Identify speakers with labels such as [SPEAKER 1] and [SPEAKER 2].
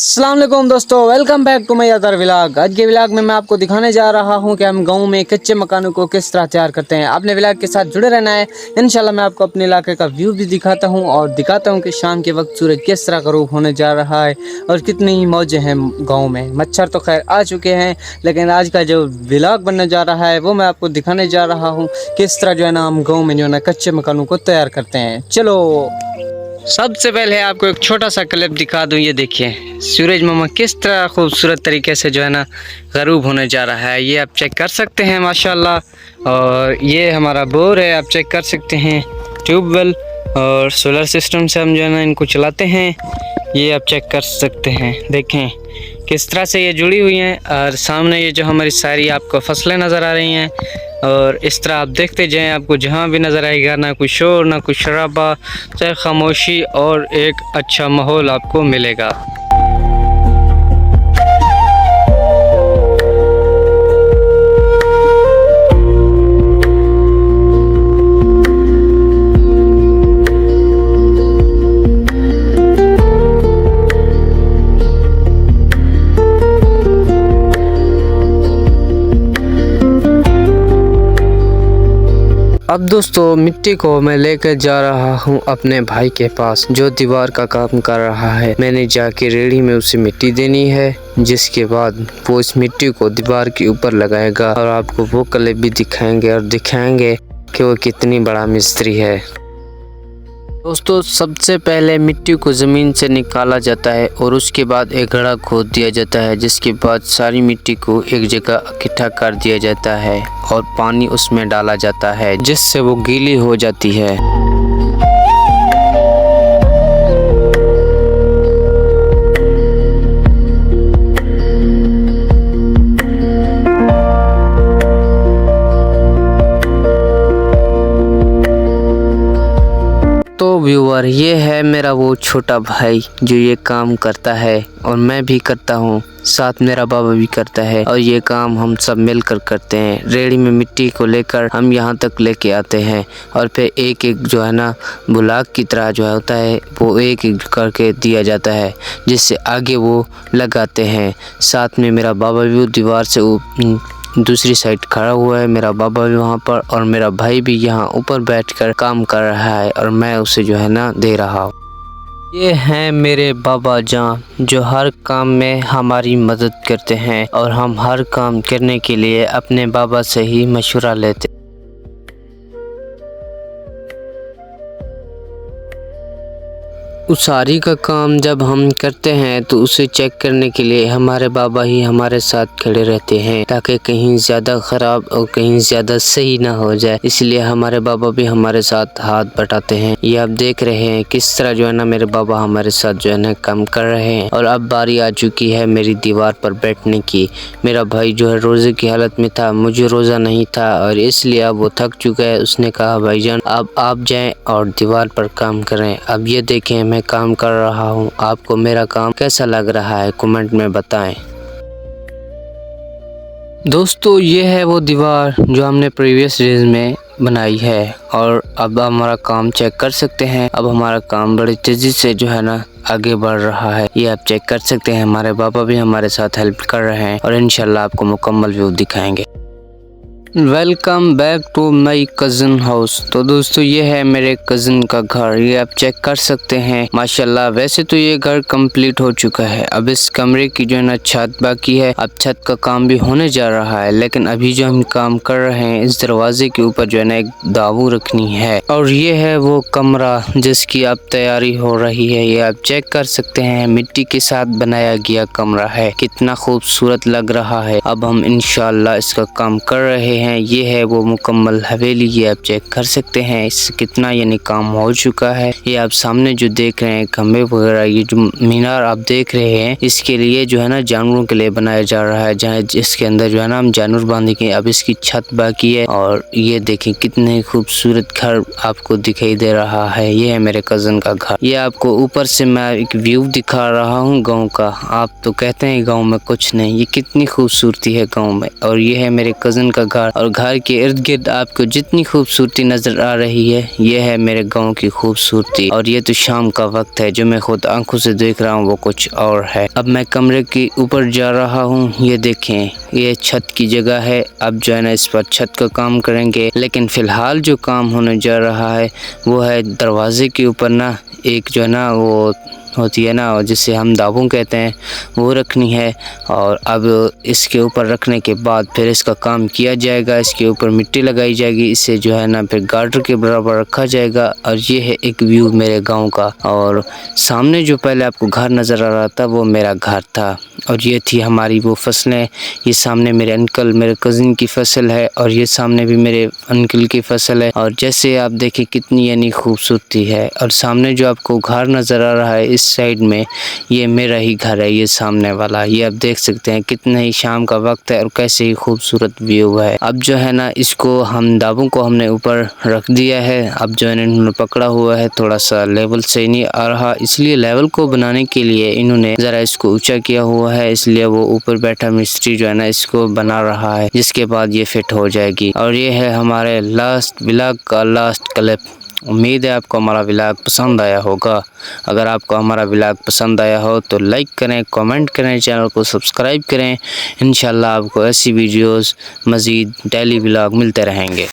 [SPEAKER 1] अस्सलाम वालेकुम दोस्तों, welcome back to my other vlog. आज के व्लॉग में मैं आपको दिखाने जा रहा हूं कि हम गांव में कच्चे मकानों को किस तरह तैयार करते हैं। आपने व्लॉग के साथ जुड़े रहना है। इंशाल्लाह मैं आपको अपने इलाके का व्यू भी दिखाता हूं और दिखाता हूं कि शाम के वक्त सूरज किस तरह गरूब होने जा रहा है और कितनी ही मौजें हैं गाँव में। मच्छर तो खैर आ चुके हैं, लेकिन आज का जो व्लॉग बनने जा रहा है वो मैं आपको दिखाने जा रहा हूँ किस तरह जो है ना हम गाँव में जो है ना कच्चे मकानों को तैयार करते हैं। चलो सबसे पहले आपको एक छोटा सा क्लिप दिखा दूं। ये देखिए सूरज मामा किस तरह खूबसूरत तरीके से जो है ना गरूब होने जा रहा है। ये आप चेक कर सकते हैं माशाल्लाह। और ये हमारा बोर है, आप चेक कर सकते हैं। ट्यूबवेल और सोलर सिस्टम से हम जो है ना इनको चलाते हैं। ये आप चेक कर सकते हैं, देखें किस तरह से ये जुड़ी हुई हैं। और सामने ये जो हमारी सारी आपको फसलें नज़र आ रही हैं और इस तरह आप देखते जाएं, आपको जहां भी नज़र आएगा ना कोई शोर ना कोई शराबा, सिर्फ खामोशी और एक अच्छा माहौल आपको मिलेगा। अब दोस्तों मिट्टी को मैं लेकर जा रहा हूँ अपने भाई के पास जो दीवार का काम कर रहा है। मैंने जाके रेडी में उसे मिट्टी देनी है, जिसके बाद वो इस मिट्टी को दीवार के ऊपर लगाएगा और आपको वो क्लिप भी दिखाएंगे और दिखाएंगे कि वो कितनी बड़ा मिस्त्री है। दोस्तों सबसे पहले मिट्टी को ज़मीन से निकाला जाता है और उसके बाद एक गड्ढा खोद दिया जाता है, जिसके बाद सारी मिट्टी को एक जगह इकट्ठा कर दिया जाता है और पानी उसमें डाला जाता है, जिससे वो गीली हो जाती है। तो व्यूअर, ये है मेरा वो छोटा भाई जो ये काम करता है और मैं भी करता हूँ, साथ मेरा बाबा भी करता है और ये काम हम सब मिलकर करते हैं। रेडी में मिट्टी को लेकर हम यहाँ तक लेके आते हैं और फिर एक एक जो है ना ब्लॉक की तरह जो होता है वो एक एक करके दिया जाता है, जिससे आगे वो लगाते हैं। साथ में मेरा बाबा भी दीवार से दूसरी साइड खड़ा हुआ है, मेरा बाबा भी वहाँ पर और मेरा भाई भी यहाँ ऊपर बैठकर काम कर रहा है और मैं उसे जो है ना दे रहा हूँ। ये हैं मेरे बाबा जान जो हर काम में हमारी मदद करते हैं और हम हर काम करने के लिए अपने बाबा से ही मशवरा लेते हैं। उसारी का काम जब हम करते हैं तो उसे चेक करने के लिए हमारे बाबा ही हमारे साथ खड़े रहते हैं, ताकि कहीं ज़्यादा ख़राब और कहीं ज़्यादा सही ना हो जाए। इसलिए हमारे बाबा भी हमारे साथ हाथ बटाते हैं। ये आप देख रहे हैं किस तरह जो है ना मेरे बाबा हमारे साथ जो है ना काम कर रहे हैं। और अब बारी आ चुकी है मेरी दीवार पर बैठने की। मेरा भाई जो है रोज़े की हालत में था, मुझे रोज़ा नहीं था और इसलिए अब वो थक चुका है। उसने कहा भाईजान अब आप जाएँ और दीवार पर काम करें। अब ये देखें मैं काम कर रहा हूँ, आपको मेरा काम कैसा लग रहा है कमेंट में बताएं। दोस्तों ये है वो दीवार जो हमने प्रीवियस डेज में बनाई है और अब हमारा काम चेक कर सकते हैं। अब हमारा काम बड़ी तेज़ी से जो है ना आगे बढ़ रहा है। ये आप चेक कर सकते हैं, हमारे पापा भी हमारे साथ हेल्प कर रहे हैं और इंशाल्लाह आपको मुकम्मल व्यू दिखाएंगे। Welcome back to my cousin house. तो दोस्तों ये है मेरे कज़न का घर, ये आप चेक कर सकते हैं। माशाल्लाह वैसे तो ये घर कंप्लीट हो चुका है, अब इस कमरे की जो है ना छत बाकी है। अब छत का काम भी होने जा रहा है, लेकिन अभी जो हम काम कर रहे हैं इस दरवाजे के ऊपर जो है ना एक दावू रखनी है और ये है वो कमरा जिसकी अब तैयारी हो रही है। ये आप चेक कर सकते हैं, मिट्टी के साथ बनाया गया कमरा है, कितना खूबसूरत लग रहा है। अब हम इंशाल्लाह इसका काम कर रहे हैं। ये है वो मुकम्मल हवेली, ये आप चेक कर सकते हैं इससे कितना यानी काम हो चुका है। ये आप सामने जो देख रहे हैं खंबे वगैरह, ये जो मीनार आप देख रहे हैं इसके लिए जो है ना जानवरों के लिए बनाया जा रहा है, जहाँ जिसके अंदर जो है ना हम जानवर बांधेंगे। अब इसकी छत बाकी है और ये देखें कितने खूबसूरत घर आपको दिखाई दे रहा है। ये है मेरे कज़न का घर। ये आपको ऊपर से मैं एक व्यू दिखा रहा हूँ गाँव का। आप तो कहते हैं गाँव में कुछ नहीं, ये कितनी खूबसूरती है गाँव में। और ये है मेरे कज़न का घर बाहर और घर के इर्द गिर्द आपको जितनी खूबसूरती नज़र आ रही है, ये है मेरे गांव की खूबसूरती। और ये तो शाम का वक्त है, जो मैं खुद आंखों से देख रहा हूँ वो कुछ और है। अब मैं कमरे के ऊपर जा रहा हूँ। ये देखें, ये छत की जगह है। अब जो है ना इस पर छत का काम करेंगे, लेकिन फ़िलहाल जो काम होने जा रहा है वो है दरवाजे के ऊपर ना एक जो है ना वो होती है ना जिसे हम दाबूं कहते हैं, वो रखनी है। और अब इसके ऊपर रखने के बाद फिर इसका काम किया जाएगा। इसके ऊपर मिट्टी लगाई जाएगी, इसे जो है ना फिर गार्डर के बराबर रखा जाएगा। और ये है एक व्यू मेरे गांव का। और सामने जो पहले आपको घर नज़र आ रहा था वो मेरा घर था। और ये थी हमारी वो फसलें। ये सामने मेरे अंकल, मेरे कज़िन की फसल है, और ये सामने भी मेरे अंकल की फसल है। और जैसे आप देखें कितनी यानी खूबसूरती है। और सामने जो आपको घर नज़र आ रहा है इस साइड में, ये मेरा ही घर है, ये सामने वाला। ये आप देख सकते हैं कितना ही शाम का वक्त है और कैसे ही खूबसूरत व्यू है। अब जो है ना इसको हम दाबों को हमने ऊपर रख दिया है। अब जो है ना इन्होंने पकड़ा हुआ है, थोड़ा सा लेवल सही नहीं आ रहा, इसलिए लेवल को बनाने के लिए इन्होंने ज़रा इसको ऊंचा किया हुआ है। इसलिए वो ऊपर बैठा मिस्त्री जो है ना इसको बना रहा है, जिसके बाद ये फिट हो जाएगी। और ये है हमारे लास्ट व्लॉग का लास्ट क्लिप। उम्मीद है आपको हमारा व्लॉग पसंद आया होगा। अगर आपको हमारा व्लॉग पसंद आया हो तो लाइक करें, कमेंट करें, चैनल को सब्सक्राइब करें। इंशाल्लाह आपको ऐसी वीडियोस मज़ीद डेली व्लॉग मिलते रहेंगे।